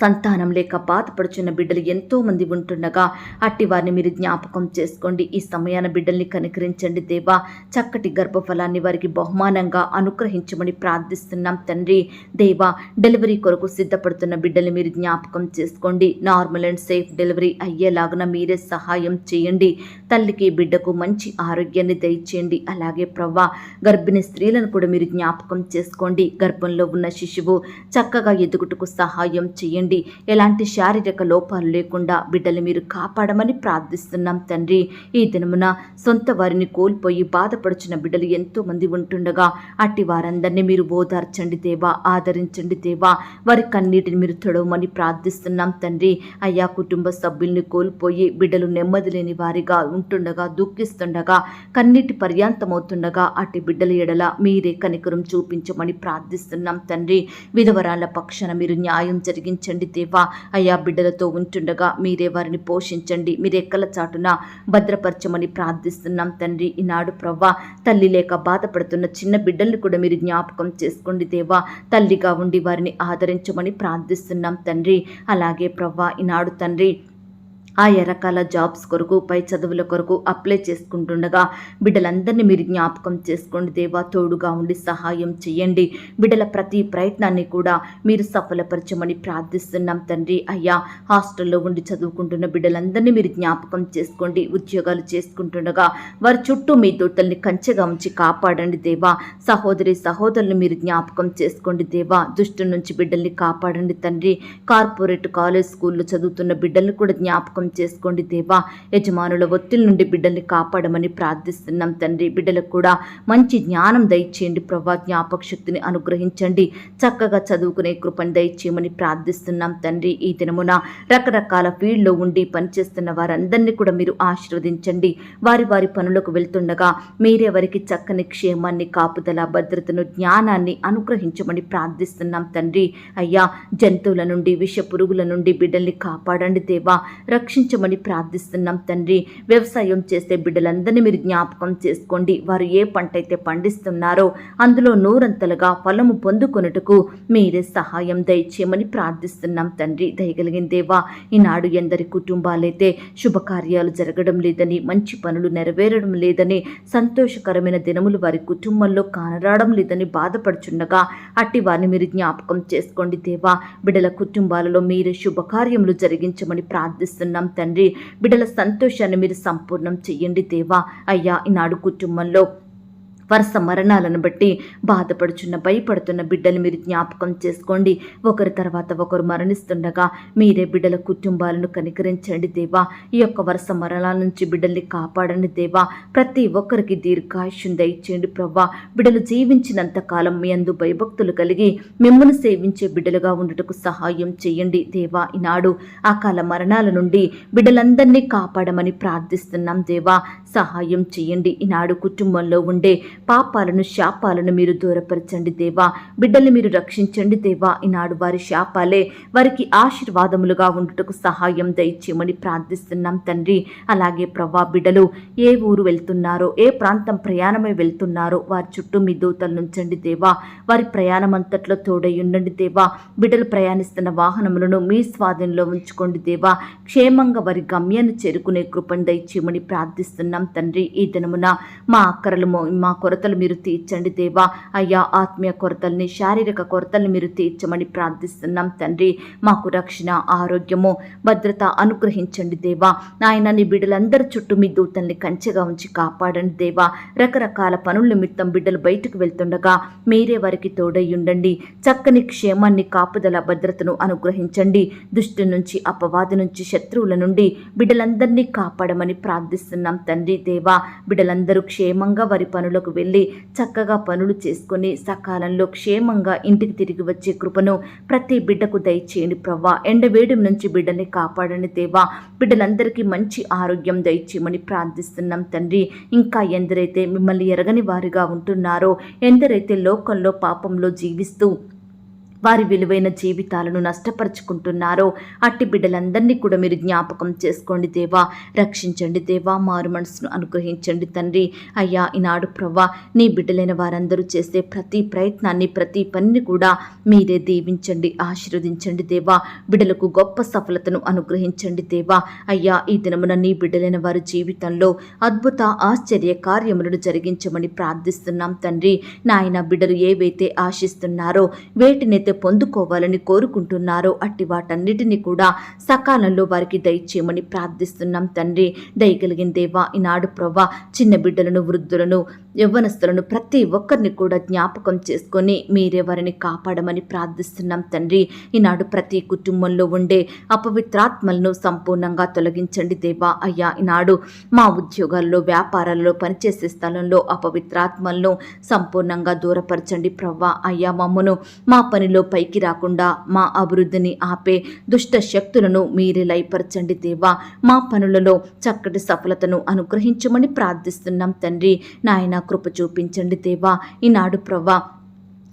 సంతానం లేక బాధపడుచున్న బిడ్డలు ఎంతో మంది ఉంటుండగా అట్టి వారిని మీరు జ్ఞాపకం చేసుకోండి. ఈ సమయాన బిడ్డల్ని కనికరించండి దేవా. చక్కటి గర్భఫలాన్ని వారికి బహుమానంగా అనుగ్రహించమని ప్రార్థిస్తున్నాం తండ్రి. దేవా, డెలివరీ కొరకు సిద్ధపడుతున్న బిడ్డల్ని మీరు జ్ఞాపకం చేసుకోండి. నార్మల్ అండ్ సేఫ్ డెలివరీ అయ్యేలాగున మీరే సహాయం చేయండి. తల్లికి, బిడ్డకు మంచి ఆరోగ్యాన్ని దయచేయండి. అలాగే ప్రవ్వా, గర్భిణీ స్త్రీలను కూడా మీరు జ్ఞాపకం చేసుకోండి. గర్భంలో ఉన్న శిశువు చక్కగా ఎదుగుటకు సహాయం చేయండి. చేయండి. ఎలాంటి శారీరక లోపాలు లేకుండా బిడ్డలు మీరు కాపాడమని ప్రార్థిస్తున్నాం తండ్రి. ఈ దినమున సొంత వారిని కోల్పోయి బాధపడుచున్న బిడ్డలు ఎంతో మంది ఉంటుండగా అట్టి వారందరినీ మీరు ఓదార్చండి దేవా, ఆదరించండి దేవా. వారి కన్నీటిని మీరు తొడవమని ప్రార్థిస్తున్నాం తండ్రి. అయ్యా, కుటుంబ సభ్యుల్ని కోల్పోయి బిడ్డలు నెమ్మది లేని వారిగా ఉంటుండగా, దుఃఖిస్తుండగా, కన్నీటి పర్యాంతమవుతుండగా అట్టి బిడ్డల ఎడల మీరే కనికరం చూపించమని ప్రార్థిస్తున్నాం తండ్రి. విధవరాళ్ల పక్షాన మీరు న్యాయం జరిగించండి దేవా. అయ్యా, బిడ్డలతో ఉంటుండగా మీరే వారిని పోషించండి, మీరు ఎక్కల చాటున భద్రపరచమని ప్రార్థిస్తున్నాం తండ్రి. ఈనాడు ప్రవ్వా, తల్లి లేక బాధపడుతున్న చిన్న బిడ్డల్ని కూడా మీరు జ్ఞాపకం చేసుకోండి దేవా. తల్లిగా ఉండి వారిని ఆదరించమని ప్రార్థిస్తున్నాం తండ్రి. అలాగే ప్రవ్వా, ఈనాడు తండ్రి ఆయా రకాల జాబ్స్ కొరకు, పై చదువుల కొరకు అప్లై చేసుకుంటుండగా బిడ్డలందరినీ మీరు జ్ఞాపకం చేసుకోండి దేవా. తోడుగా ఉండి సహాయం చేయండి. బిడ్డల ప్రతి ప్రయత్నాన్ని కూడా మీరు సఫలపరచమని ప్రార్థిస్తున్నాం తండ్రి. అయ్యా, హాస్టల్లో ఉండి చదువుకుంటున్న బిడ్డలందరినీ మీరు జ్ఞాపకం చేసుకోండి. ఉద్యోగాలు చేసుకుంటుండగా వారి చుట్టూ మీ దూతల్ని కంచెగా ఉంచి కాపాడండి దేవా. సహోదరి సహోదరులు మీరు జ్ఞాపకం చేసుకోండి దేవా. దుష్టు నుంచి బిడ్డల్ని కాపాడండి తండ్రి. కార్పొరేట్, కాలేజ్, స్కూల్లో చదువుతున్న బిడ్డల్ని కూడా జ్ఞాపకం చేసుకోండి దేవా. యజమానుల ఒత్తిడి నుండి బిడ్డల్ని కాపాడమని ప్రార్థిస్తున్నాం తండ్రి. బిడ్డలకు కూడా మంచి జ్ఞానం దయచేయండి ప్రభా. జ్ఞాపక శక్తిని అనుగ్రహించండి. చక్కగా చదువుకునే కృపను దయచేయమని ప్రార్థిస్తున్నాం తండ్రి. ఈ దినమున రకరకాల ఫీల్డ్లో ఉండి పనిచేస్తున్న వారందరినీ కూడా మీరు ఆశీర్వదించండి. వారి వారి పనులకు వెళ్తుండగా మీరే వారికి చక్కని క్షేమాన్ని, కాపుదల, భద్రతను, జ్ఞానాన్ని అనుగ్రహించమని ప్రార్థిస్తున్నాం తండ్రి. అయ్యా, జంతువుల నుండి, విష పురుగుల నుండి బిడ్డల్ని కాపాడండి దేవా. రక్షించమని ప్రార్థిస్తున్నాం తండ్రి. వ్యవసాయం చేసే బిడ్డలందరినీ మీరు జ్ఞాపకం చేసుకోండి. వారు ఏ పంట అయితే పండిస్తున్నారో అందులో నూరంతలుగా ఫలము పొందుకొనుటకు మీరే సహాయం దయచేయమని ప్రార్థిస్తున్నాం తండ్రి. దయగలిగిన దేవా, ఈనాడు ఎందరి కుటుంబాలైతే శుభకార్యాలు జరగడం లేదని, మంచి పనులు నెరవేరడం లేదని, సంతోషకరమైన దినములు వారి కుటుంబంలో కానరావడం లేదని బాధపడుచుండగా అట్టి వారిని మీరు జ్ఞాపకం చేసుకోండి దేవా. బిడ్డల కుటుంబాలలో మీరే శుభకార్యములు జరిగించమని ప్రార్థిస్తున్నాం తండ్రి. బిడ్డల సంతోషాన్ని మీరు సంపూర్ణం చెయ్యండి దేవా. అయ్యా, ఈనాడు కుటుంబంలో వరుస మరణాలను బట్టి బాధపడుచున్న, భయపడుతున్న బిడ్డలు మీరు జ్ఞాపకం చేసుకోండి. ఒకరి తర్వాత ఒకరు మరణిస్తుండగా మీరే బిడ్డల కుటుంబాలను కనికరించండి దేవా. ఈ యొక్క వరుస మరణాల నుంచి బిడ్డల్ని కాపాడండి దేవా. ప్రతి ఒక్కరికి దీర్ఘాయుష్యం దయచేయండి ప్రవ్వా. బిడ్డలు జీవించినంత కాలం మీ యందు భయభక్తులు కలిగి మిమ్మల్ని సేవించే బిడ్డలుగా ఉండుటకు సహాయం చేయండి దేవా. ఈనాడు అకాల మరణాల నుండి బిడ్డలందరినీ కాపాడమని ప్రార్థిస్తున్నాం దేవా. సహాయం చేయండి. ఈనాడు కుటుంబంలో ఉండే పాపాలను, శాపాలను మీరు దూరపరచండి దేవా. బిడ్డల్ని మీరు రక్షించండి దేవా. ఈనాడు వారి శాపాలే వారికి ఆశీర్వాదములుగా ఉండుటకు సహాయం దయచేయమని ప్రార్థిస్తున్నాం తండ్రి. అలాగే ప్రవ్వా, బిడ్డలు ఏ ఊరు వెళ్తున్నారో, ఏ ప్రాంతం ప్రయాణమై వెళ్తున్నారో వారి చుట్టూ మీ దూతలు నుంచండి దేవా. వారి ప్రయాణం అంతట్లో తోడై ఉండండి దేవా. బిడ్డలు ప్రయాణిస్తున్న వాహనములను మీ స్వాధీనంలో ఉంచుకోండి దేవా. క్షేమంగా వారి గమ్యాన్ని చేరుకునే కృపను దయచేయమని ప్రార్థిస్తున్నాం తండ్రి. ఈ దినమున మా అక్కరలు, మా కొరతలు మీరు తీర్చండి దేవా. అయ్యా, ఆత్మీయ కొరతల్ని, శారీరక కొరతల్ని మీరు తీర్చమని ప్రార్థిస్తున్నాం తండ్రి. మాకు రక్షణ, ఆరోగ్యము, భద్రత అనుగ్రహించండి దేవా. నాయన, నీ బిడ్డలందరి చుట్టూ మీ దూతల్ని కంచెగా ఉంచి కాపాడండి దేవా. రకరకాల పనుల నిమిత్తం బిడ్డలు బయటకు వెళ్తుండగా మీరే వారికి తోడై ఉండండి. చక్కని క్షేమాన్ని, కాపుదల, భద్రతను అనుగ్రహించండి. దుష్టు నుంచి, అపవాది నుంచి, శత్రువుల నుండి బిడ్డలందరినీ కాపాడమని ప్రార్థిస్తున్నాం తండ్రి దేవా. బిడ్డలందరూ క్షేమంగా వారి పనులకు వెళ్ళి చక్కగా పనులు చేసుకుని సకాలంలో క్షేమంగా ఇంటికి తిరిగి వచ్చే కృపను ప్రతి బిడ్డకు దయచేయండి ప్రవ్వా. ఎండవేడి నుంచి బిడ్డని కాపాడండి దేవా. బిడ్డలందరికీ మంచి ఆరోగ్యం దయచేయమని ప్రార్థిస్తున్నాం తండ్రి. ఇంకా ఎందరైతే మిమ్మల్ని ఎరగని వారిగా ఉంటున్నారో, ఎందరైతే లోకంలో పాపంలో జీవిస్తూ వారి విలువైన జీవితాలను నష్టపరుచుకుంటున్నారో అట్టి బిడ్డలందరినీ కూడా మీరు జ్ఞాపకం చేసుకోండి దేవా. రక్షించండి దేవా. మారు మనసును అనుగ్రహించండి తండ్రి. అయ్యా, ఈనాడు ప్రవ్వా, నీ బిడ్డలైన వారందరూ చేసే ప్రతి ప్రయత్నాన్ని, ప్రతి పనిని కూడా మీరే దీవించండి, ఆశీర్వదించండి దేవా. బిడ్డలకు గొప్ప సఫలతను అనుగ్రహించండి దేవా. అయ్యా, ఈ దినమున నీ బిడ్డలైన వారి జీవితంలో అద్భుత, ఆశ్చర్య కార్యములను జరిగించమని ప్రార్థిస్తున్నాం తండ్రి. నాయన, బిడ్డలు ఏవైతే ఆశిస్తున్నారో, వేటినైతే పొందుకోవాలని కోరుకుంటున్నారో అట్టి వాటన్నిటిని కూడా సకాలంలో వారికి దయచేయమని ప్రార్థిస్తున్నాం తండ్రి. దయగలిగిన దేవా, ఈనాడు ప్రవ్వా, చిన్న బిడ్డలను, వృద్ధులను, యవ్వనస్తులను ప్రతి ఒక్కరిని కూడా జ్ఞాపకం చేసుకొని మీరే వారిని కాపాడమని ప్రార్థిస్తున్నాం తండ్రి. ఈనాడు ప్రతి కుటుంబంలో ఉండే అపవిత్రాత్మలను సంపూర్ణంగా తొలగించండి దేవా. అయ్యా, ఈనాడు మా ఉద్యోగాల్లో, వ్యాపారాల్లో, పనిచేసే స్థలంలో అపవిత్రాత్మలను సంపూర్ణంగా దూరపరచండి ప్రవ్వా. అయ్యా, మమ్మను మా పనిలో పైకి రాకుండా మా అభివృద్ధిని ఆపే దుష్ట శక్తులను మీరే లయపరచండి దేవా. మా పనులలో చక్కటి సఫలతను అనుగ్రహించమని ప్రార్థిస్తున్నాం తండ్రి. నాయన, కృప చూపించండి దేవా. ఈనాడు ప్రవ్వా,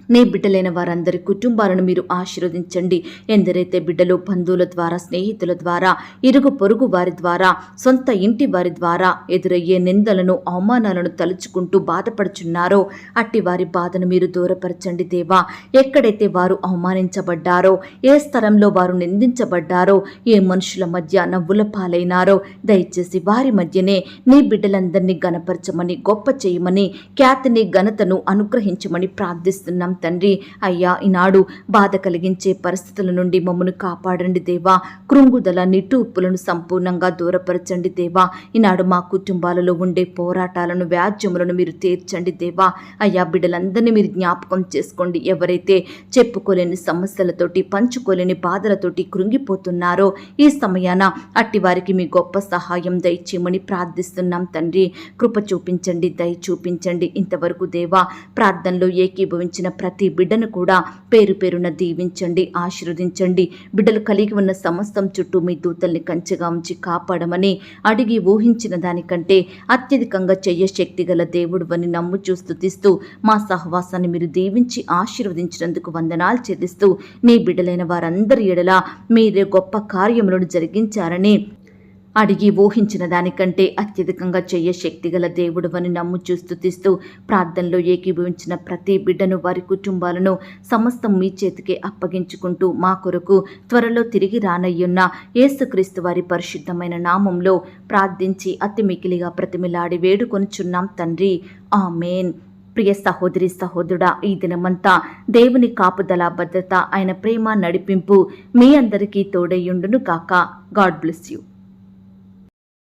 నీ బిడ్డలైన వారందరి కుటుంబాలను మీరు ఆశీర్వదించండి. ఎందరైతే బిడ్డలు బంధువుల ద్వారా, స్నేహితుల ద్వారా, ఇరుగు పొరుగు వారి ద్వారా, సొంత ఇంటి వారి ద్వారా ఎదురయ్యే నిందలను, అవమానాలను తలుచుకుంటూ బాధపడుచున్నారో అట్టి వారి బాధను మీరు దూరపరచండి దేవా. ఎక్కడైతే వారు అవమానించబడ్డారో, ఏ స్థలంలో వారు నిందించబడ్డారో, ఏ మనుషుల మధ్య నవ్వుల పాలైనారో, దయచేసి వారి మధ్యనే నీ బిడ్డలందరినీ గణపరచమని, గొప్ప చేయమని, ఖ్యాతిని, ఘనతను అనుగ్రహించమని ప్రార్థిస్తున్నాం తండ్రి. అయ్యా, ఈనాడు బాధ కలిగించే పరిస్థితుల నుండి మమ్మను కాపాడండి దేవా. కృంగుదల, నిట్టూర్పులను సంపూర్ణంగా దూరపరచండి దేవా. ఈనాడు మా కుటుంబాలలో ఉండే పోరాటాలను, వ్యాజ్యములను మీరు తీర్చండి దేవా. అయ్యా, బిడ్డలందరినీ మీరు జ్ఞాపకం చేసుకోండి. ఎవరైతే చెప్పుకోలేని సమస్యలతోటి, పంచుకోలేని బాధలతోటి కృంగిపోతున్నారో ఈ సమయాన అట్టి వారికి మీ గొప్ప సహాయం దయచేయమని ప్రార్థిస్తున్నాం తండ్రి. కృప చూపించండి, దయ చూపించండి. ఇంతవరకు దేవా ప్రార్థనలో ఏకీభవించిన ప్రతి బిడ్డను కూడా పేరు పేరున దీవించండి, ఆశీర్వదించండి. బిడ్డలు కలిగి ఉన్న సమస్తం చుట్టూ మీ దూతల్ని కంచెగా ఉంచి కాపాడమని అడిగి ఊహించిన దానికంటే అత్యధికంగా శక్తి గల దేవుడు అని నమ్ముచూ స్తుతిస్తూ మా సహవాసాన్ని మీరు దీవించి ఆశీర్వదించినందుకు వందనాలు చెల్లిస్తూ నీ బిడ్డలైన వారందరి ఎడల మీరే గొప్ప కార్యములను జరిగించారని అడిగి ఊహించిన దానికంటే అత్యధికంగా శక్తిగల దేవుడు అని నమ్ముచూ స్తుతిస్తూ ప్రార్థనలో ఏకీభవించిన ప్రతి బిడ్డను, వారి కుటుంబాలను సమస్తం మీ చేతికే అప్పగించుకుంటూ మా కొరకు త్వరలో తిరిగి రానయ్యున్న యేసుక్రీస్తు వారి పరిశుద్ధమైన నామంలో ప్రార్థించి అతి మికిలిగా ప్రతిమిలాడి వేడుకొనుచున్నాం తండ్రి. ఆమేన్. ప్రియ సహోదరి, సహోదరుడా, ఈ దినమంతా దేవుని కాపుదల, భద్రత, ఆయన ప్రేమ, నడిపింపు మీ అందరికీ తోడయ్యుండును గాక. God bless you.